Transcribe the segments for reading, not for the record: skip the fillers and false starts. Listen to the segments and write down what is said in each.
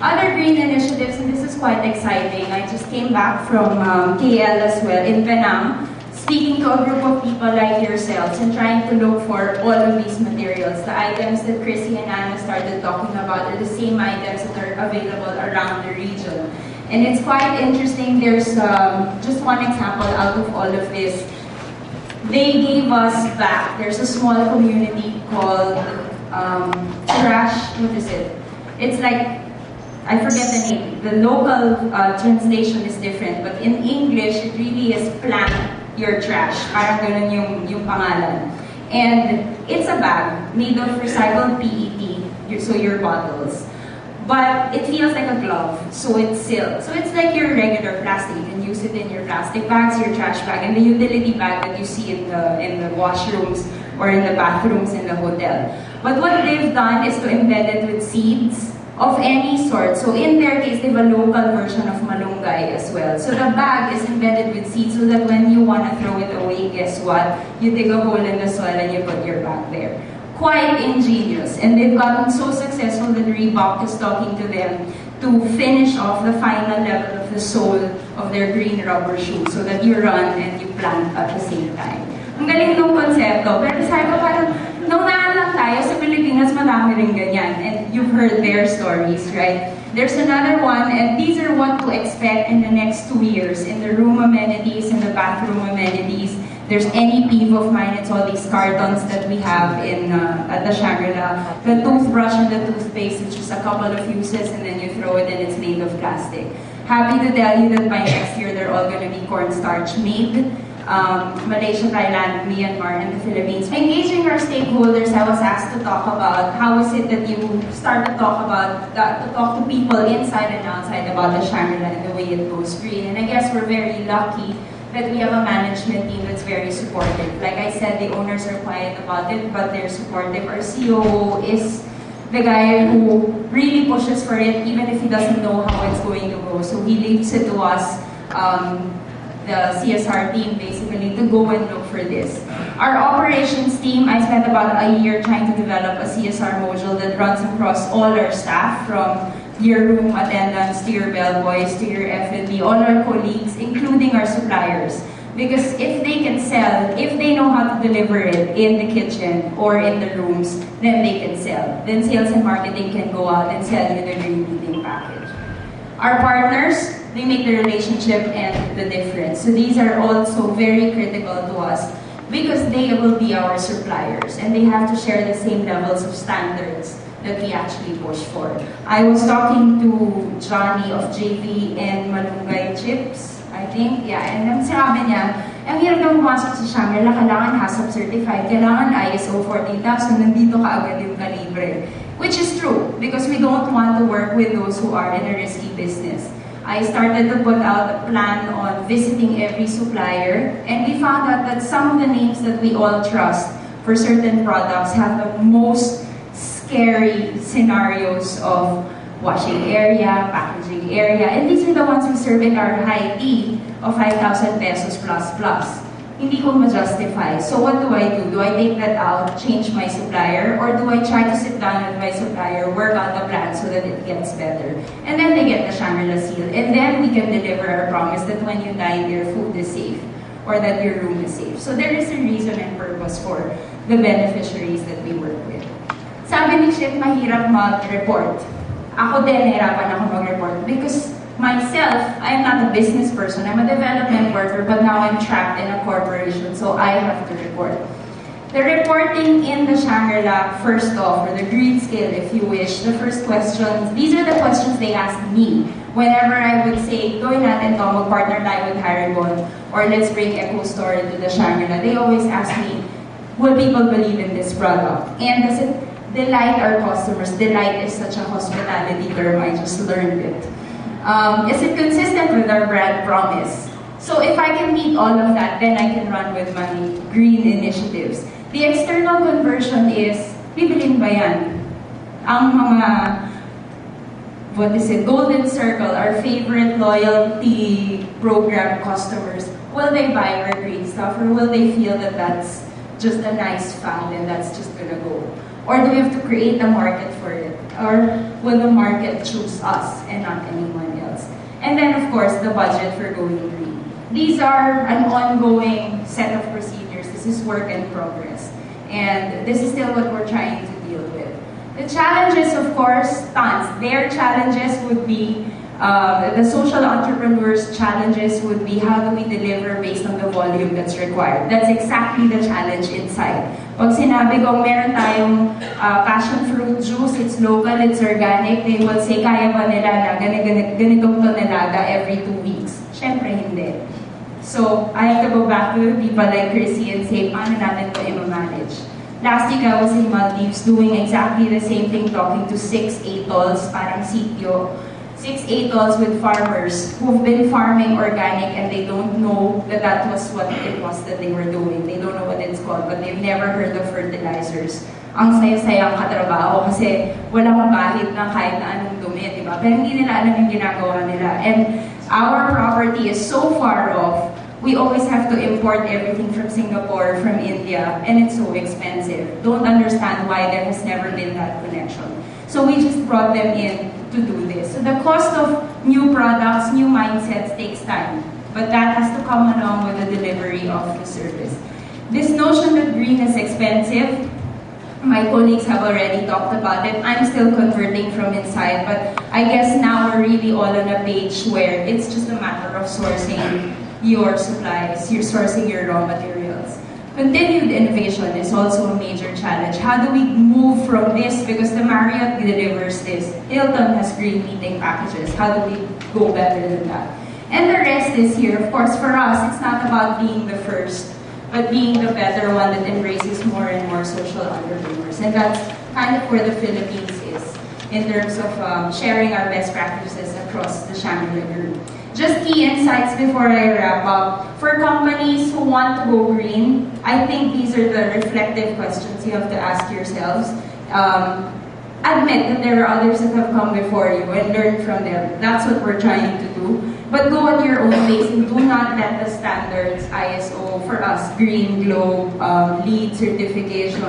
Other green initiatives, and this is quite exciting. I just came back from KL as well, in Penang, speaking to a group of people like yourselves and trying to look for all of these materials. The items that Chrissy and Anna started talking about are the same items that are available around the region. And it's quite interesting. There's just one example out of all of this. They gave us back. There's a small community called Trash, what is it? It's like, I forget the name. The local translation is different, but in English, it really is plant your trash. Parang ganun yung pangalan. And it's a bag made of recycled PET, so your bottles. But it feels like a glove, so it's silk. So it's like your regular plastic. You can use it in your plastic bags, your trash bag, and the utility bag that you see in the washrooms or in the bathrooms in the hotel. But what they've done is to embed it with seeds of any sort. So in their case, they have a local version of malunggay as well. So the bag is embedded with seeds so that when you want to throw it away, guess what? You dig a hole in the soil and you put your bag there. Quite ingenious. And they've gotten so successful that Reebok is talking to them to finish off the final level of the sole of their green rubber shoe so that you run and you plant at the same time. Ang galing nung konsepto. Pero sabi ko parang, naunaan lang tayo sa Pilipinas, madami rin ganyan. And you've heard their stories, right? There's another one, and these are what to expect in the next 2 years. In the room amenities, in the bathroom amenities, there's any peeve of mine, it's all these cartons that we have at the Shangrila. The toothbrush and the toothpaste, it's just a couple of uses and then you throw it and it's made of plastic. Happy to tell you that by next year, they're all going to be cornstarch made. Malaysia, Thailand, Myanmar, and the Philippines. Engaging our stakeholders, I was asked to talk about how is it that you start to talk to people inside and outside about the Shangrila and the way it goes green. And I guess we're very lucky that we have a management team that's very supportive. Like I said, the owners are quiet about it, but they're supportive. Our COO is the guy who really pushes for it, even if he doesn't know how it's going to go. So he leaves it to us, the CSR team, basically, to go and look for this. Our operations team, I spent about a year trying to develop a CSR module that runs across all our staff, from your room attendants, to your bellboys, to your F&B, all our colleagues, including our suppliers. Because if they can sell, if they know how to deliver it in the kitchen or in the rooms, then they can sell. Then sales and marketing can go out and sell you the green meeting package. Our partners, they make the relationship and the difference. So these are also very critical to us because they will be our suppliers and they have to share the same levels of standards that we actually push for. I was talking to Johnny of JV and Malunggay Chips, I think, yeah, and sabi niya, ang hirap na pumasok sa Shangrila, kailangan HACCP certified, kailangan ISO 14000, nandito ka agad yung kalibre. Which is true, because we don't want to work with those who are in a risky business. I started to put out a plan on visiting every supplier, and we found out that some of the names that we all trust for certain products have the most scary scenarios of washing area, packaging area, and these are the ones we serve at our high tea of 5,000 pesos plus. Hindi ko ma-justify. So what do? Do I take that out, change my supplier, or do I try to sit down with my supplier, work out the plan so that it gets better? And then they get the Shangrila seal, and then we can deliver our promise that when you dine, your food is safe, or that your room is safe. So there is a reason and purpose for the beneficiaries that we work with. Sabi ni Chef, mahirap mag-report. Ako din, nahirapan ako mag-report because myself, I am not a business person. I'm a development worker, but now I'm trapped in a corporation, so I have to report. The reporting in the Shangrila, first off, or the green scale, if you wish, the first questions, these are the questions they ask me. Whenever I would say, gawin natin to, mag-partner tayo with Haribon, or let's bring Eco Store into the Shangrila, they always ask me, will people believe in this product? And does it delight our customers? Delight is such a hospitality term, I just learned it. Is it consistent with our brand promise? So if I can meet all of that, then I can run with my green initiatives. The external conversion is, bibilin ba yan? Ang mga, what is it, Golden Circle, our favorite loyalty program customers, will they buy our green stuff or will they feel that that's just a nice fad and that's just gonna go? Or do we have to create a market for it? Or will the market choose us and not anyone else? And then, of course, the budget for going green. These are an ongoing set of procedures. This is work in progress. And this is still what we're trying to deal with. The challenges, of course, tons. Their challenges would be, the social entrepreneurs' challenges would be how do we deliver based on the volume that's required. That's exactly the challenge inside. Pag sinabi ko, meron tayong passion fruit juice, it's local, it's organic, they will say, kaya ba nila na ganitong tonelada every 2 weeks? Siyempre, hindi. So, I have to go back to people like Chrissy and say, paano natin ito i-manage? Last week, I was in Maldives doing exactly the same thing, talking to 6 atolls, parang sitio. 6 atolls with farmers who've been farming organic and they don't know that that was what it was that they were doing. They don't know what it's called, but they've never heard of fertilizers. Ang saya-saya ang katrabaho kasi walang kahit na anong dumi, di ba? Pero hindi nila alam yung ginagawa nila. And our property is so far off, we always have to import everything from Singapore, from India, and it's so expensive. Don't understand why there has never been that connection. So we just brought them in to do this. So the cost of new products, new mindsets takes time, but that has to come along with the delivery of the service. This notion that green is expensive, my colleagues have already talked about it. I'm still converting from inside, but I guess now we're really all on a page where it's just a matter of sourcing your supplies, you're sourcing your raw materials. Continued innovation is also a major challenge. How do we move from this? Because the Marriott delivers this. Hilton has green meeting packages. How do we go better than that? And the rest is here. Of course, for us, it's not about being the first, but being the better one that embraces more and more social entrepreneurs. And that's kind of where the Philippines is in terms of sharing our best practices across the Shangrila Group. Just key insights before I wrap up. For companies who want to go green, I think these are the reflective questions you have to ask yourselves. Admit that there are others that have come before you and learn from them. That's what we're trying to do. But go at your own pace and do not let the standards, ISO, for us, Green Globe, LEED certification,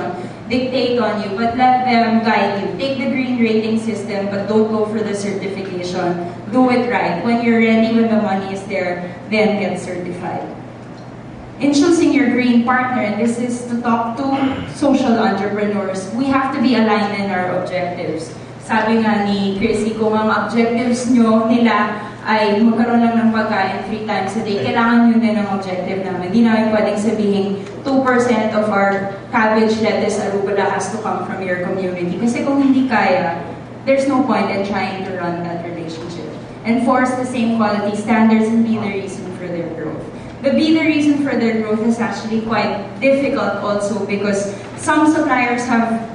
dictate on you, but let them guide you. Take the green rating system, but don't go for the certification. Do it right. When you're ready, when the money is there, then get certified. In choosing your green partner, and this is to talk to social entrepreneurs, we have to be aligned in our objectives. Sabi nga ni Chrissy, kung ang objectives nila ay magkaroon lang ng pagkain 3 times a day, kailangan nyo din ang objective namin. Hindi namin pwedeng sabihin 2% of our cabbage, lettuce, arugula has to come from your community. Kasi kung hindi kaya, there's no point in trying to run that relationship. Enforce the same quality standards and be the reason for their growth. The be the reason for their growth is actually quite difficult also because some suppliers have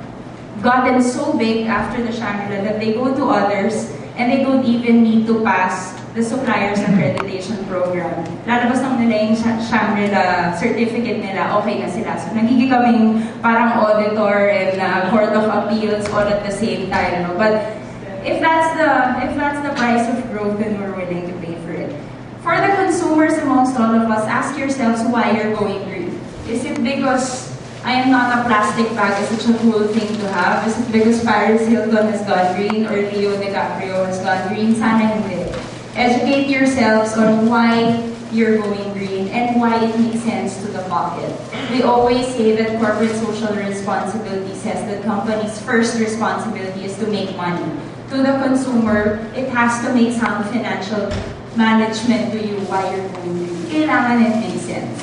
gotten so big after the Shangrila that they go to others and they don't even need to pass the supplier's accreditation program. Lalabas lang nila yung Shangrila certificate nila, okay na sila. So nagiging kaming parang auditor and court of appeals all at the same time. No? But if that's the price of growth, then we're willing to pay for it. For the consumers amongst all of us, ask yourselves why you're going green. Is it because I am not a plastic bag is such a cool thing to have? Is it because Paris Hilton has gone green or Leo DiCaprio has gone green? Sana hindi. Educate yourselves on why you're going green and why it makes sense to the pocket. We always say that corporate social responsibility says that companies' first responsibility is to make money. To the consumer, it has to make sound financial management to you why you're going green. Kailangan it makes sense.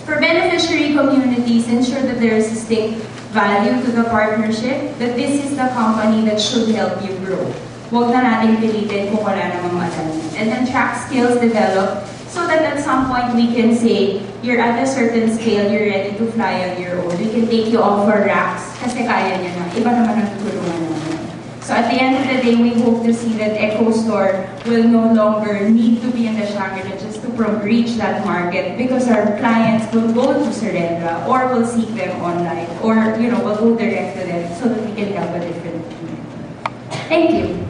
For beneficiary communities, ensure that there is distinct value to the partnership, that this is the company that should help you grow. Huwag na natin pilitin kung wala namang alam. And then track skills develop so that at some point we can say, you're at a certain scale, you're ready to fly on your own. We can take you off our racks kasi kaya niya na. Iba naman ang tutulungan namin. So at the end of the day, we hope to see that Echo Store will no longer need to be in the Shangrila just to reach that market because our clients will go to Surrendra or will seek them online or will go direct to them so that we can have a different community. Thank you.